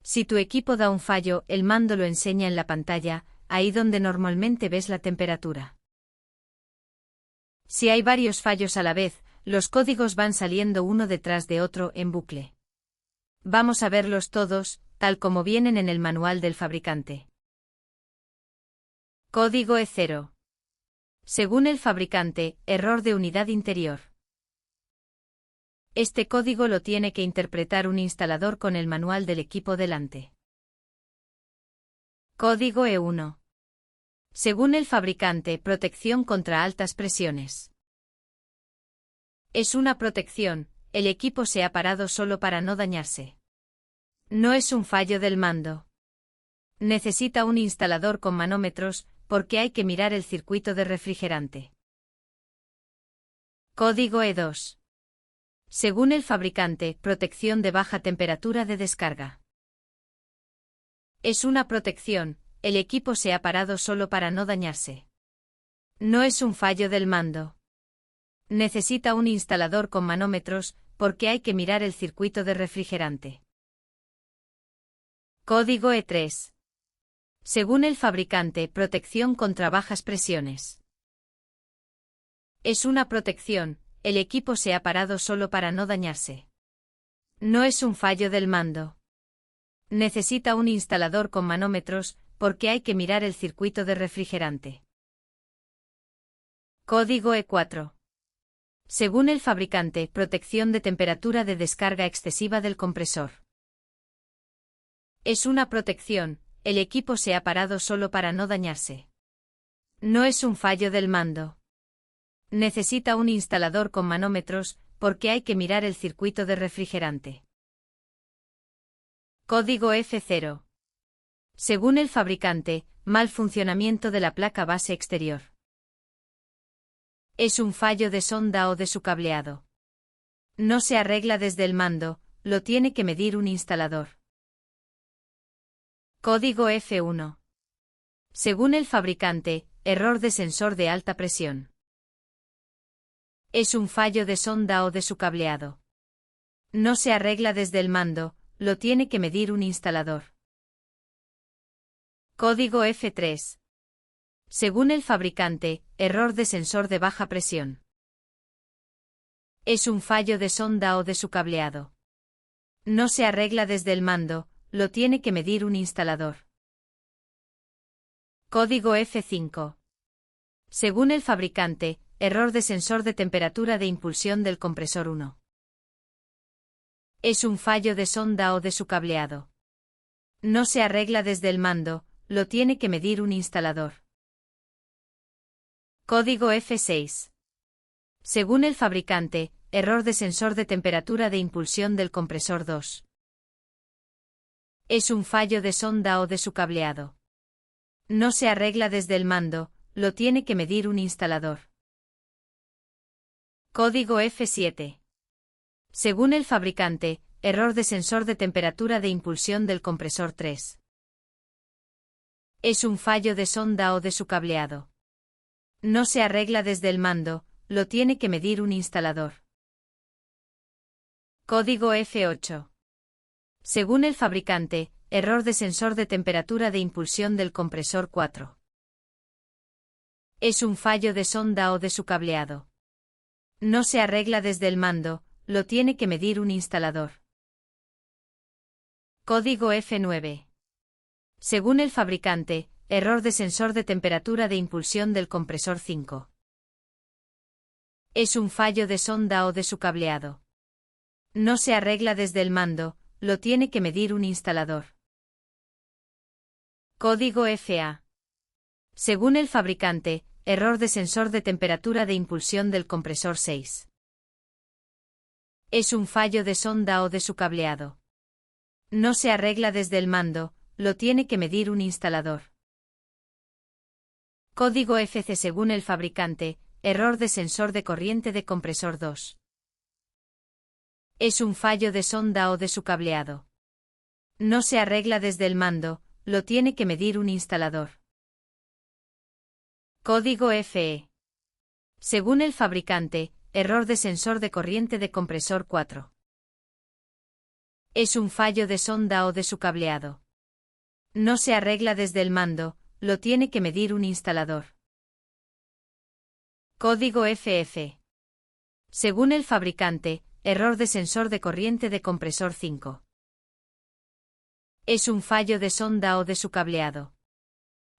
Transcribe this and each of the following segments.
Si tu equipo da un fallo, el mando lo enseña en la pantalla, ahí donde normalmente ves la temperatura. Si hay varios fallos a la vez, los códigos van saliendo uno detrás de otro en bucle. Vamos a verlos todos, tal como vienen en el manual del fabricante. Código E0. Según el fabricante, error de unidad interior. Este código lo tiene que interpretar un instalador con el manual del equipo delante. Código E1. Según el fabricante, protección contra altas presiones. Es una protección, el equipo se ha parado solo para no dañarse. No es un fallo del mando. Necesita un instalador con manómetros, porque hay que mirar el circuito de refrigerante. Código E2. Según el fabricante, protección de baja temperatura de descarga. Es una protección, el equipo se ha parado solo para no dañarse. No es un fallo del mando. Necesita un instalador con manómetros, porque hay que mirar el circuito de refrigerante. Código E3. Según el fabricante, protección contra bajas presiones. Es una protección, el equipo se ha parado solo para no dañarse. No es un fallo del mando. Necesita un instalador con manómetros, porque hay que mirar el circuito de refrigerante. Código E4. Según el fabricante, protección de temperatura de descarga excesiva del compresor. Es una protección, el equipo se ha parado solo para no dañarse. No es un fallo del mando. Necesita un instalador con manómetros, porque hay que mirar el circuito de refrigerante. Código F0. Según el fabricante, mal funcionamiento de la placa base exterior. Es un fallo de sonda o de su cableado. No se arregla desde el mando, lo tiene que medir un instalador. Código F1. Según el fabricante, error de sensor de alta presión. Es un fallo de sonda o de su cableado. No se arregla desde el mando, lo tiene que medir un instalador. Código F3. Según el fabricante, error de sensor de baja presión. Es un fallo de sonda o de su cableado. No se arregla desde el mando, lo tiene que medir un instalador. Código F5. Según el fabricante, error de sensor de temperatura de impulsión del compresor 1. Es un fallo de sonda o de su cableado. No se arregla desde el mando, lo tiene que medir un instalador. Código F6. Según el fabricante, error de sensor de temperatura de impulsión del compresor 2. Es un fallo de sonda o de su cableado. No se arregla desde el mando, lo tiene que medir un instalador. Código F7. Según el fabricante, error de sensor de temperatura de impulsión del compresor 3. Es un fallo de sonda o de su cableado. No se arregla desde el mando, lo tiene que medir un instalador. Código F8. Según el fabricante, error de sensor de temperatura de impulsión del compresor 4. Es un fallo de sonda o de su cableado. No se arregla desde el mando, lo tiene que medir un instalador. Código F9. Según el fabricante, error de sensor de temperatura de impulsión del compresor 5. Es un fallo de sonda o de su cableado. No se arregla desde el mando, lo tiene que medir un instalador. Código FA. Según el fabricante, error de sensor de temperatura de impulsión del compresor 6. Es un fallo de sonda o de su cableado. No se arregla desde el mando, lo tiene que medir un instalador. Código FC. Según el fabricante, error de sensor de corriente de compresor 2. Es un fallo de sonda o de su cableado. No se arregla desde el mando, lo tiene que medir un instalador. Código FE. Según el fabricante, error de sensor de corriente de compresor 4. Es un fallo de sonda o de su cableado. No se arregla desde el mando, lo tiene que medir un instalador. Código FF. Según el fabricante, error de sensor de corriente de compresor 5. Es un fallo de sonda o de su cableado.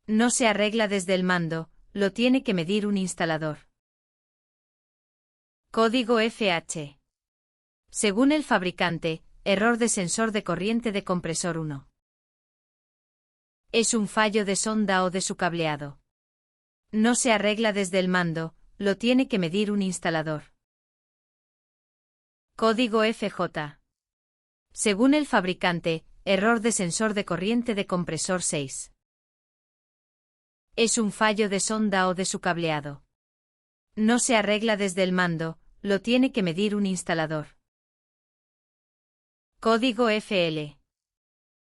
No se arregla desde el mando, lo tiene que medir un instalador. Código FH. Según el fabricante, error de sensor de corriente de compresor 1. Es un fallo de sonda o de su cableado. No se arregla desde el mando, lo tiene que medir un instalador. Código FJ. Según el fabricante, error de sensor de corriente de compresor 6. Es un fallo de sonda o de su cableado. No se arregla desde el mando, lo tiene que medir un instalador. Código FL.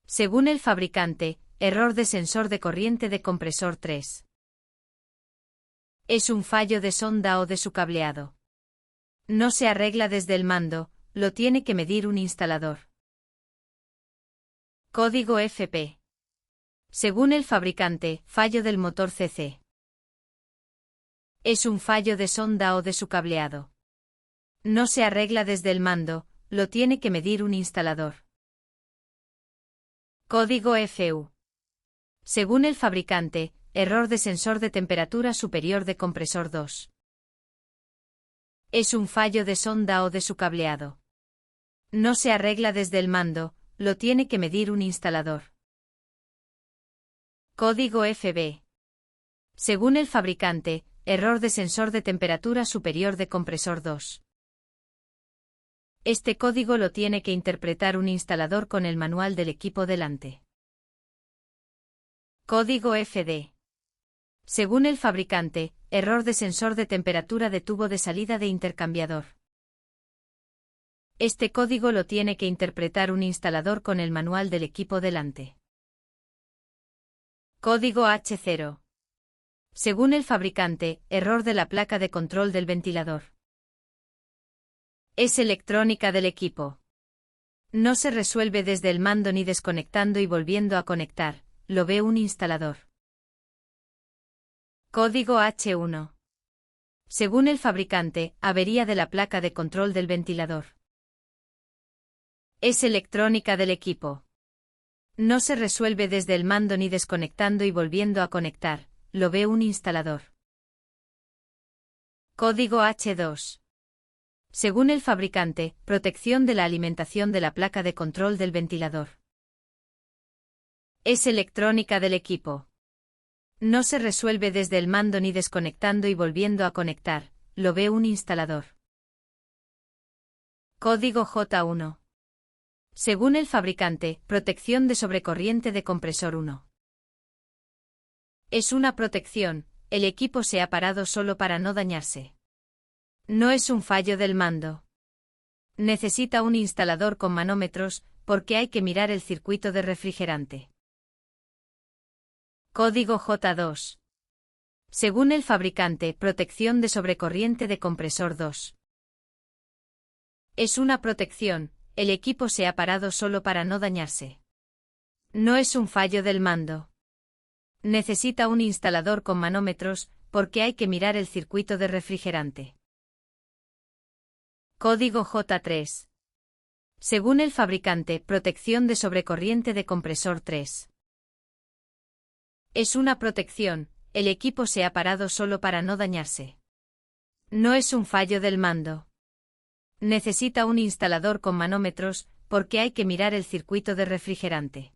Según el fabricante, error de sensor de corriente de compresor 3. Es un fallo de sonda o de su cableado. No se arregla desde el mando, lo tiene que medir un instalador. Código FP. Según el fabricante, fallo del motor CC. Es un fallo de sonda o de su cableado. No se arregla desde el mando, lo tiene que medir un instalador. Código FU. Según el fabricante, error de sensor de temperatura superior de compresor 2. Es un fallo de sonda o de su cableado. No se arregla desde el mando, lo tiene que medir un instalador. Código FB. Según el fabricante, error de sensor de temperatura superior de compresor 2. Este código lo tiene que interpretar un instalador con el manual del equipo delante. Código FD. Según el fabricante, error de sensor de temperatura de tubo de salida de intercambiador. Este código lo tiene que interpretar un instalador con el manual del equipo delante. Código H0. Según el fabricante, error de la placa de control del ventilador. Es electrónica del equipo. No se resuelve desde el mando ni desconectando y volviendo a conectar, lo ve un instalador. Código H1. Según el fabricante, avería de la placa de control del ventilador. Es electrónica del equipo. No se resuelve desde el mando ni desconectando y volviendo a conectar, lo ve un instalador. Código H2. Según el fabricante, protección de la alimentación de la placa de control del ventilador. Es electrónica del equipo. No se resuelve desde el mando ni desconectando y volviendo a conectar, lo ve un instalador. Código J1. Según el fabricante, protección de sobrecorriente de compresor 1. Es una protección, el equipo se ha parado solo para no dañarse. No es un fallo del mando. Necesita un instalador con manómetros, porque hay que mirar el circuito de refrigerante. Código J2. Según el fabricante, protección de sobrecorriente de compresor 2. Es una protección, el equipo se ha parado solo para no dañarse. No es un fallo del mando. Necesita un instalador con manómetros, porque hay que mirar el circuito de refrigerante. Código J3. Según el fabricante, protección de sobrecorriente de compresor 3. Es una protección, el equipo se ha parado solo para no dañarse. No es un fallo del mando. Necesita un instalador con manómetros, porque hay que mirar el circuito de refrigerante.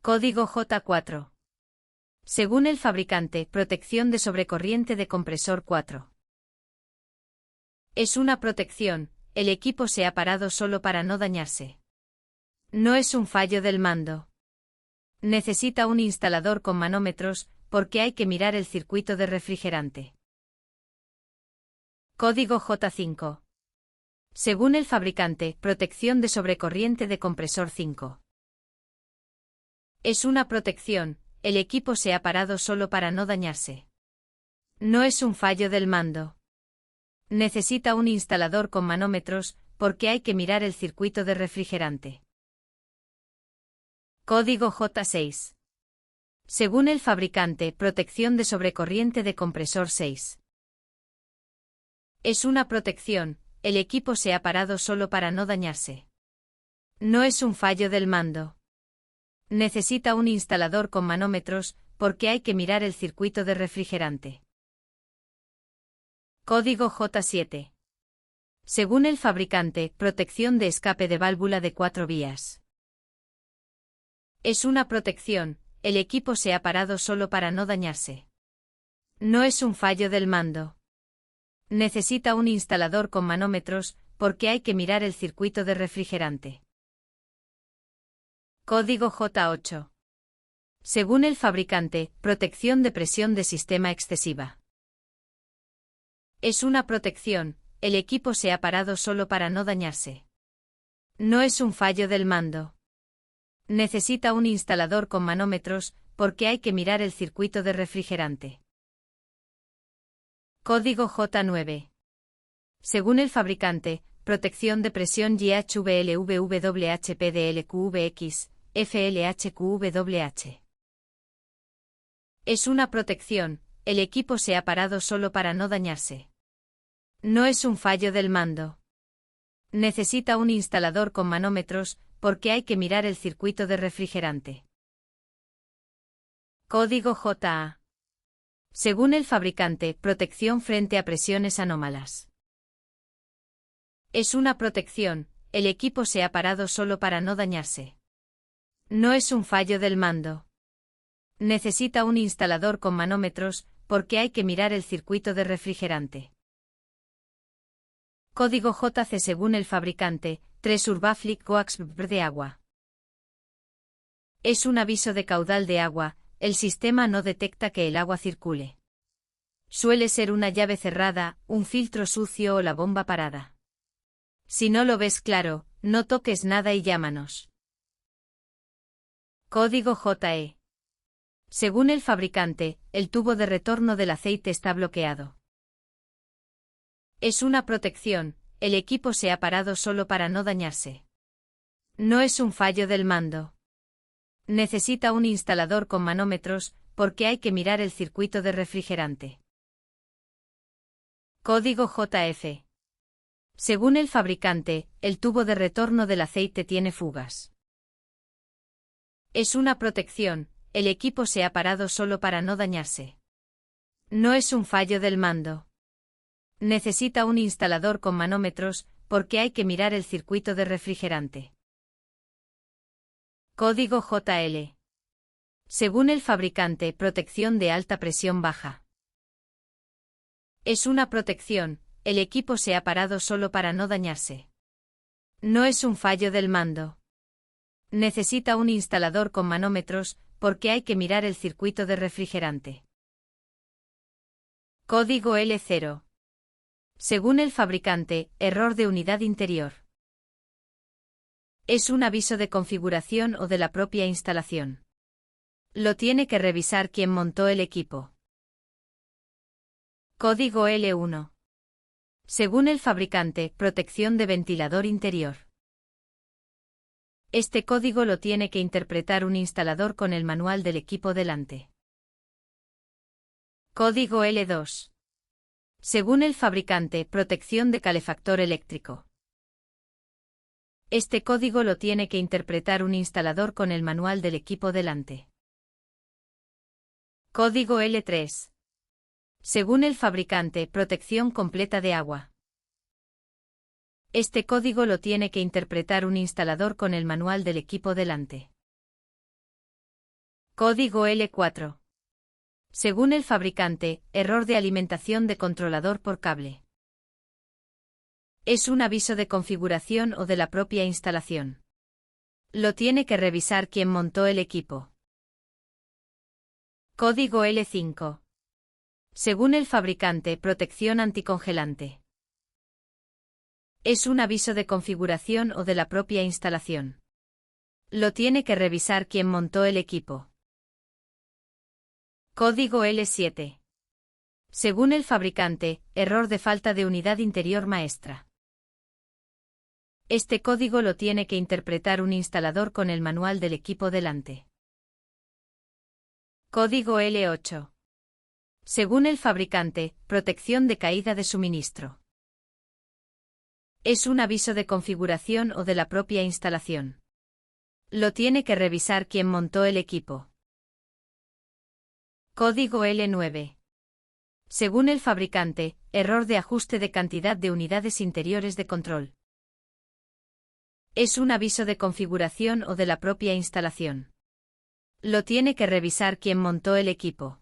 Código J4. Según el fabricante, protección de sobrecorriente de compresor 4. Es una protección, el equipo se ha parado solo para no dañarse. No es un fallo del mando. Necesita un instalador con manómetros, porque hay que mirar el circuito de refrigerante. Código J5. Según el fabricante, protección de sobrecorriente de compresor 5. Es una protección, el equipo se ha parado solo para no dañarse. No es un fallo del mando. Necesita un instalador con manómetros, porque hay que mirar el circuito de refrigerante. Código J6. Según el fabricante, protección de sobrecorriente de compresor 6. Es una protección, el equipo se ha parado solo para no dañarse. No es un fallo del mando. Necesita un instalador con manómetros, porque hay que mirar el circuito de refrigerante. Código J7. Según el fabricante, protección de escape de válvula de 4 vías. Es una protección, el equipo se ha parado solo para no dañarse. No es un fallo del mando. Necesita un instalador con manómetros, porque hay que mirar el circuito de refrigerante. Código J8. Según el fabricante, protección de presión de sistema excesiva. Es una protección, el equipo se ha parado solo para no dañarse. No es un fallo del mando. Necesita un instalador con manómetros, porque hay que mirar el circuito de refrigerante. Código J9. Según el fabricante, protección de presión JHVLVWHPDLQVX, FLHQVWH. Es una protección, el equipo se ha parado solo para no dañarse. No es un fallo del mando. Necesita un instalador con manómetros, porque hay que mirar el circuito de refrigerante. Código JA. Según el fabricante, protección frente a presiones anómalas. Es una protección, el equipo se ha parado solo para no dañarse. No es un fallo del mando. Necesita un instalador con manómetros, porque hay que mirar el circuito de refrigerante. Código JC. Según el fabricante, 3 Urbaflic Coax de agua. Es un aviso de caudal de agua, el sistema no detecta que el agua circule. Suele ser una llave cerrada, un filtro sucio o la bomba parada. Si no lo ves claro, no toques nada y llámanos. Código JE. Según el fabricante, el tubo de retorno del aceite está bloqueado. Es una protección, el equipo se ha parado solo para no dañarse. No es un fallo del mando. Necesita un instalador con manómetros, porque hay que mirar el circuito de refrigerante. Código JF. Según el fabricante, el tubo de retorno del aceite tiene fugas. Es una protección, el equipo se ha parado solo para no dañarse. No es un fallo del mando. Necesita un instalador con manómetros, porque hay que mirar el circuito de refrigerante. Código JL. Según el fabricante, protección de alta presión baja. Es una protección, el equipo se ha parado solo para no dañarse. No es un fallo del mando. Necesita un instalador con manómetros, porque hay que mirar el circuito de refrigerante. Código L0. Según el fabricante, error de unidad interior. Es un aviso de configuración o de la propia instalación. Lo tiene que revisar quien montó el equipo. Código L1. Según el fabricante, protección de ventilador interior. Este código lo tiene que interpretar un instalador con el manual del equipo delante. Código L2. Según el fabricante, protección de calefactor eléctrico. Este código lo tiene que interpretar un instalador con el manual del equipo delante. Código L3. Según el fabricante, protección completa de agua. Este código lo tiene que interpretar un instalador con el manual del equipo delante. Código L4. Según el fabricante, error de alimentación de controlador por cable. Es un aviso de configuración o de la propia instalación. Lo tiene que revisar quien montó el equipo. Código L5. Según el fabricante, protección anticongelante. Es un aviso de configuración o de la propia instalación. Lo tiene que revisar quien montó el equipo. Código L7. Según el fabricante, error de falta de unidad interior maestra. Este código lo tiene que interpretar un instalador con el manual del equipo delante. Código L8. Según el fabricante, protección de caída de suministro. Es un aviso de configuración o de la propia instalación. Lo tiene que revisar quien montó el equipo. Código L9. Según el fabricante, error de ajuste de cantidad de unidades interiores de control. Es un aviso de configuración o de la propia instalación. Lo tiene que revisar quien montó el equipo.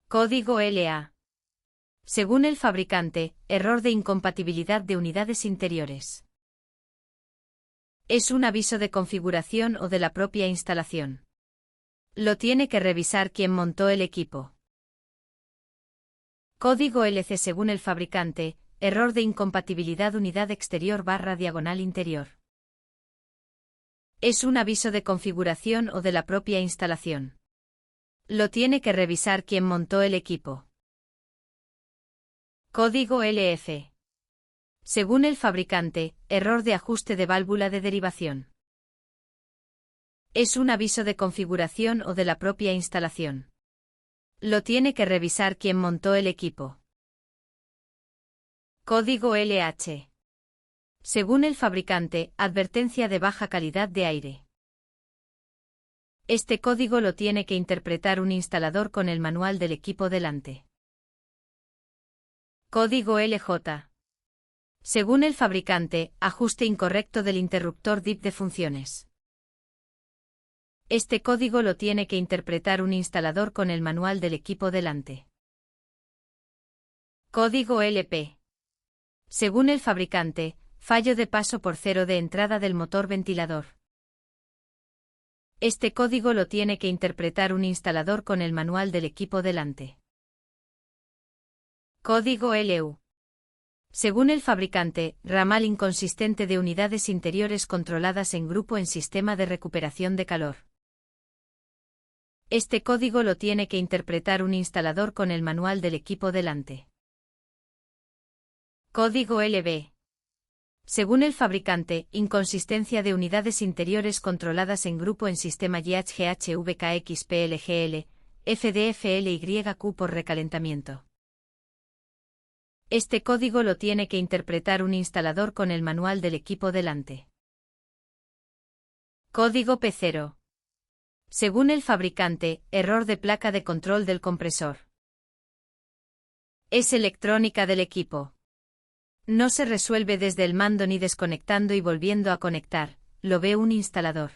Código LA. Según el fabricante, error de incompatibilidad de unidades interiores. Es un aviso de configuración o de la propia instalación. Lo tiene que revisar quien montó el equipo. Código LC. Según el fabricante, error de incompatibilidad unidad exterior / diagonal interior. Es un aviso de configuración o de la propia instalación. Lo tiene que revisar quien montó el equipo. Código LF. Según el fabricante, error de ajuste de válvula de derivación. Es un aviso de configuración o de la propia instalación. Lo tiene que revisar quien montó el equipo. Código LH. Según el fabricante, advertencia de baja calidad de aire. Este código lo tiene que interpretar un instalador con el manual del equipo delante. Código LJ. Según el fabricante, ajuste incorrecto del interruptor DIP de funciones. Este código lo tiene que interpretar un instalador con el manual del equipo delante. Código LP. Según el fabricante, fallo de paso por cero de entrada del motor ventilador. Este código lo tiene que interpretar un instalador con el manual del equipo delante. Código LU. Según el fabricante, ramal inconsistente de unidades interiores controladas en grupo en sistema de recuperación de calor. Este código lo tiene que interpretar un instalador con el manual del equipo delante. Código LB. Según el fabricante, inconsistencia de unidades interiores controladas en grupo en sistema YHVKXPLGL, FDFLYQ por recalentamiento. Este código lo tiene que interpretar un instalador con el manual del equipo delante. Código P0. Según el fabricante, error de placa de control del compresor. Es electrónica del equipo. No se resuelve desde el mando ni desconectando y volviendo a conectar, lo ve un instalador.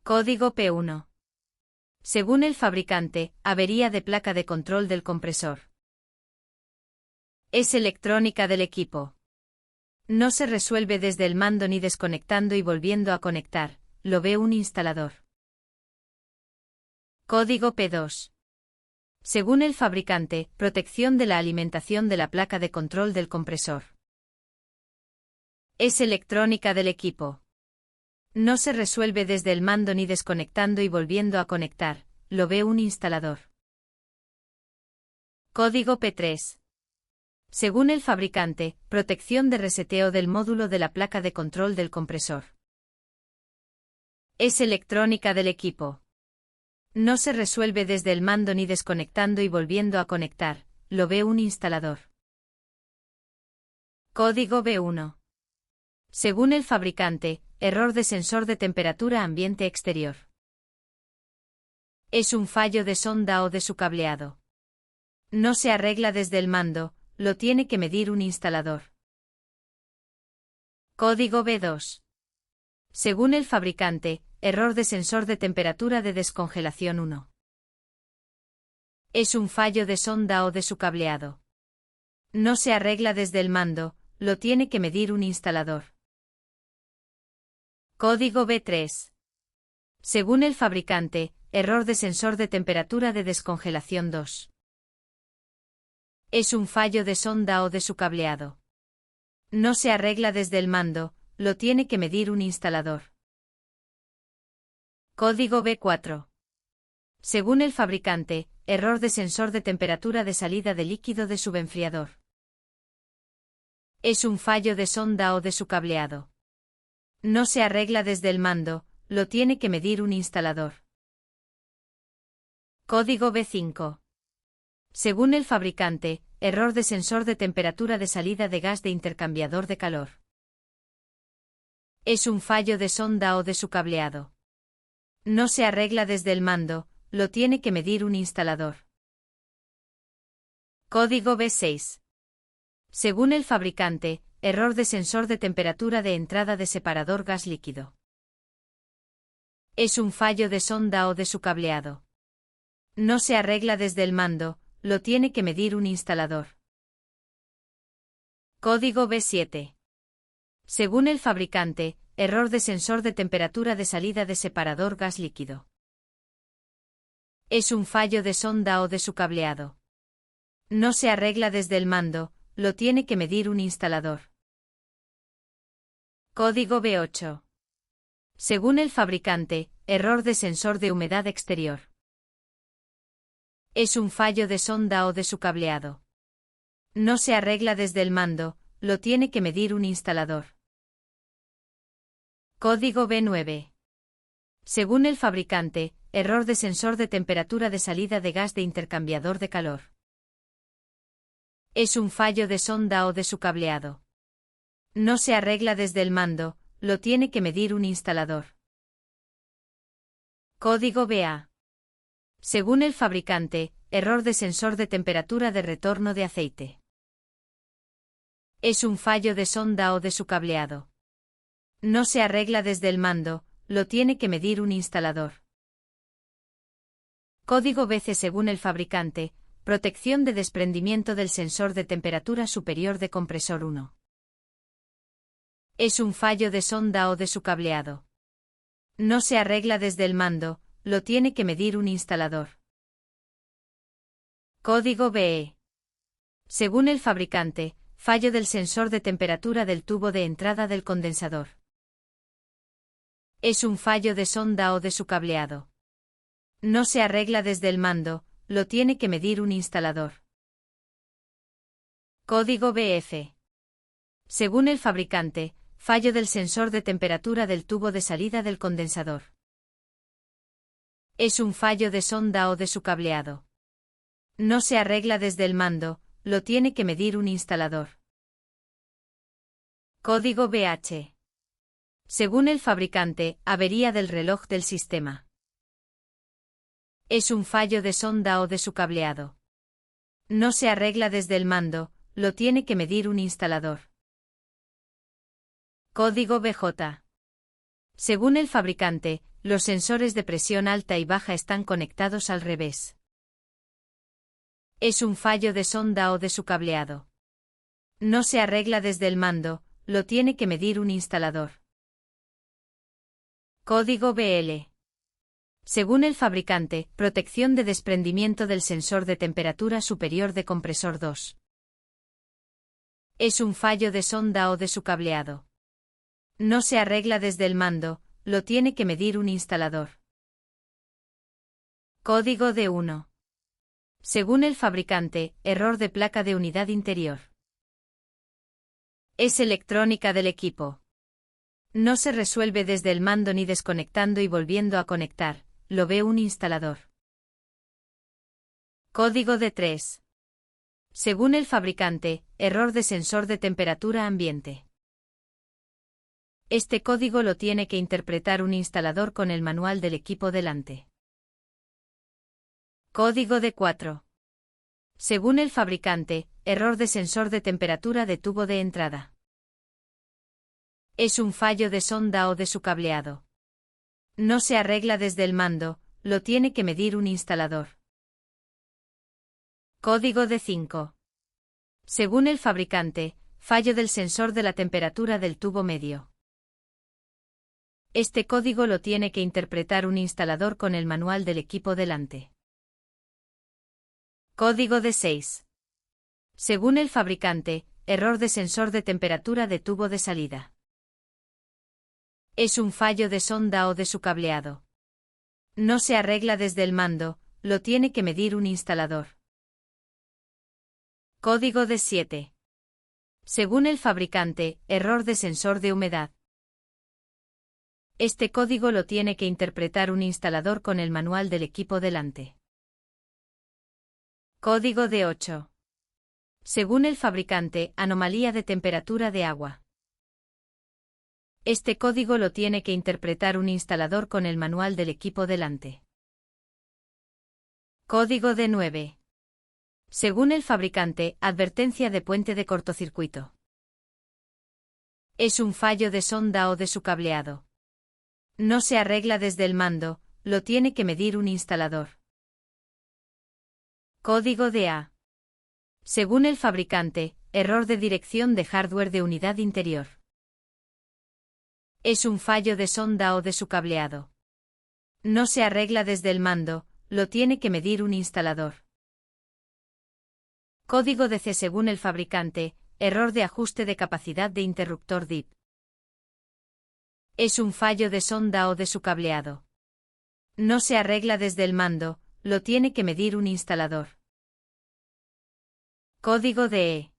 Código P1. Según el fabricante, avería de placa de control del compresor. Es electrónica del equipo. No se resuelve desde el mando ni desconectando y volviendo a conectar, lo ve un instalador. Código P2. Según el fabricante, protección de la alimentación de la placa de control del compresor. Es electrónica del equipo. No se resuelve desde el mando ni desconectando y volviendo a conectar, lo ve un instalador. Código P3. Según el fabricante, protección de reseteo del módulo de la placa de control del compresor. Es electrónica del equipo. No se resuelve desde el mando ni desconectando y volviendo a conectar, lo ve un instalador. Código B1. Según el fabricante, error de sensor de temperatura ambiente exterior. Es un fallo de sonda o de su cableado. No se arregla desde el mando, lo tiene que medir un instalador. Código B2. Según el fabricante, error de sensor de temperatura de descongelación 1. Es un fallo de sonda o de su cableado. No se arregla desde el mando, lo tiene que medir un instalador. Código B3. Según el fabricante, error de sensor de temperatura de descongelación 2. Es un fallo de sonda o de su cableado. No se arregla desde el mando, lo tiene que medir un instalador. Código B4. Según el fabricante, error de sensor de temperatura de salida de líquido de subenfriador. Es un fallo de sonda o de su cableado. No se arregla desde el mando, lo tiene que medir un instalador. Código B5. Según el fabricante, error de sensor de temperatura de salida de gas de intercambiador de calor. Es un fallo de sonda o de su cableado. No se arregla desde el mando, lo tiene que medir un instalador. Código B6. Según el fabricante, error de sensor de temperatura de entrada de separador gas líquido. Es un fallo de sonda o de su cableado. No se arregla desde el mando, lo tiene que medir un instalador. Código B7. Según el fabricante, error de sensor de temperatura de salida de separador gas líquido. Es un fallo de sonda o de su cableado. No se arregla desde el mando, lo tiene que medir un instalador. Código B8. Según el fabricante, error de sensor de humedad exterior. Es un fallo de sonda o de su cableado. No se arregla desde el mando, lo tiene que medir un instalador. Código B9. Según el fabricante, error de sensor de temperatura de salida de gas de intercambiador de calor. Es un fallo de sonda o de su cableado. No se arregla desde el mando, lo tiene que medir un instalador. Código BA. Según el fabricante, error de sensor de temperatura de retorno de aceite. Es un fallo de sonda o de su cableado. No se arregla desde el mando, lo tiene que medir un instalador. Código BC. Según el fabricante, protección de desprendimiento del sensor de temperatura superior de compresor 1. Es un fallo de sonda o de su cableado. No se arregla desde el mando, lo tiene que medir un instalador. Código BE. Según el fabricante, fallo del sensor de temperatura del tubo de entrada del condensador. Es un fallo de sonda o de su cableado. No se arregla desde el mando, lo tiene que medir un instalador. Código BF. Según el fabricante, fallo del sensor de temperatura del tubo de salida del condensador. Es un fallo de sonda o de su cableado. No se arregla desde el mando, lo tiene que medir un instalador. Código BH. Según el fabricante, avería del reloj del sistema. Es un fallo de sonda o de su cableado. No se arregla desde el mando, lo tiene que medir un instalador. Código BJ. Según el fabricante, los sensores de presión alta y baja están conectados al revés. Es un fallo de sonda o de su cableado. No se arregla desde el mando, lo tiene que medir un instalador. Código BL. Según el fabricante, protección de desprendimiento del sensor de temperatura superior de compresor 2. Es un fallo de sonda o de su cableado. No se arregla desde el mando, lo tiene que medir un instalador. Código D1. Según el fabricante, error de placa de unidad interior. Es electrónica del equipo. No se resuelve desde el mando ni desconectando y volviendo a conectar, lo ve un instalador. Código D3. Según el fabricante, error de sensor de temperatura ambiente. Este código lo tiene que interpretar un instalador con el manual del equipo delante. Código D4. Según el fabricante, error de sensor de temperatura de tubo de entrada. Es un fallo de sonda o de su cableado. No se arregla desde el mando, lo tiene que medir un instalador. Código D5. Según el fabricante, fallo del sensor de la temperatura del tubo medio. Este código lo tiene que interpretar un instalador con el manual del equipo delante. Código D6. Según el fabricante, error de sensor de temperatura de tubo de salida. Es un fallo de sonda o de su cableado. No se arregla desde el mando, lo tiene que medir un instalador. Código D7. Según el fabricante, error de sensor de humedad. Este código lo tiene que interpretar un instalador con el manual del equipo delante. Código de 8. Según el fabricante, anomalía de temperatura de agua. Este código lo tiene que interpretar un instalador con el manual del equipo delante. Código de 9. Según el fabricante, advertencia de puente de cortocircuito. Es un fallo de sonda o de su cableado. No se arregla desde el mando, lo tiene que medir un instalador. Código de A. Según el fabricante, error de dirección de hardware de unidad interior. Es un fallo de sonda o de su cableado. No se arregla desde el mando, lo tiene que medir un instalador. Código de C. Según el fabricante, error de ajuste de capacidad de interruptor DIP. Es un fallo de sonda o de su cableado. No se arregla desde el mando, lo tiene que medir un instalador. Código de E.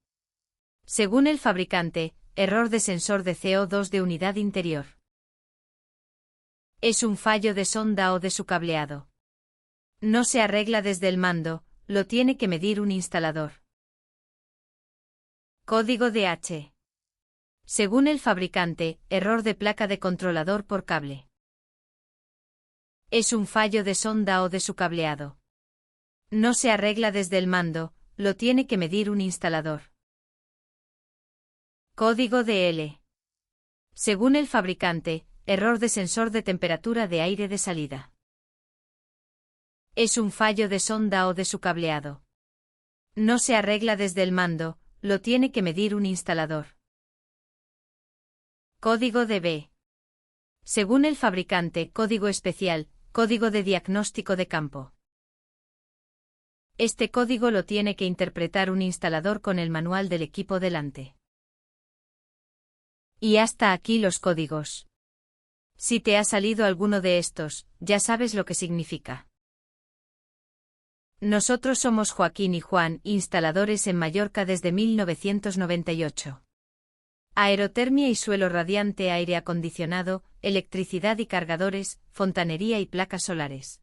Según el fabricante, error de sensor de CO2 de unidad interior. Es un fallo de sonda o de su cableado. No se arregla desde el mando, lo tiene que medir un instalador. Código de H. Según el fabricante, error de placa de controlador por cable. Es un fallo de sonda o de su cableado. No se arregla desde el mando, lo tiene que medir un instalador. Código de L. Según el fabricante, error de sensor de temperatura de aire de salida. Es un fallo de sonda o de su cableado. No se arregla desde el mando, lo tiene que medir un instalador. Código de B. Según el fabricante, código especial, código de diagnóstico de campo. Este código lo tiene que interpretar un instalador con el manual del equipo delante. Y hasta aquí los códigos. Si te ha salido alguno de estos, ya sabes lo que significa. Nosotros somos Joaquín y Juan, instaladores en Mallorca desde 1998. Aerotermia y suelo radiante, aire acondicionado, electricidad y cargadores, fontanería y placas solares.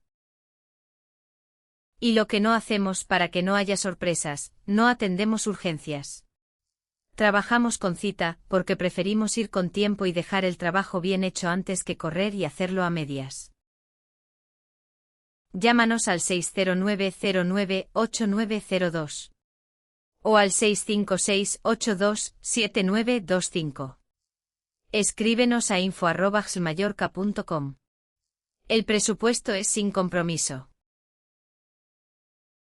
Y lo que no hacemos para que no haya sorpresas, no atendemos urgencias. Trabajamos con cita, porque preferimos ir con tiempo y dejar el trabajo bien hecho antes que correr y hacerlo a medias. Llámanos al 609098902 o al 656827925. Escríbenos a info@xmallorca.com. El presupuesto es sin compromiso.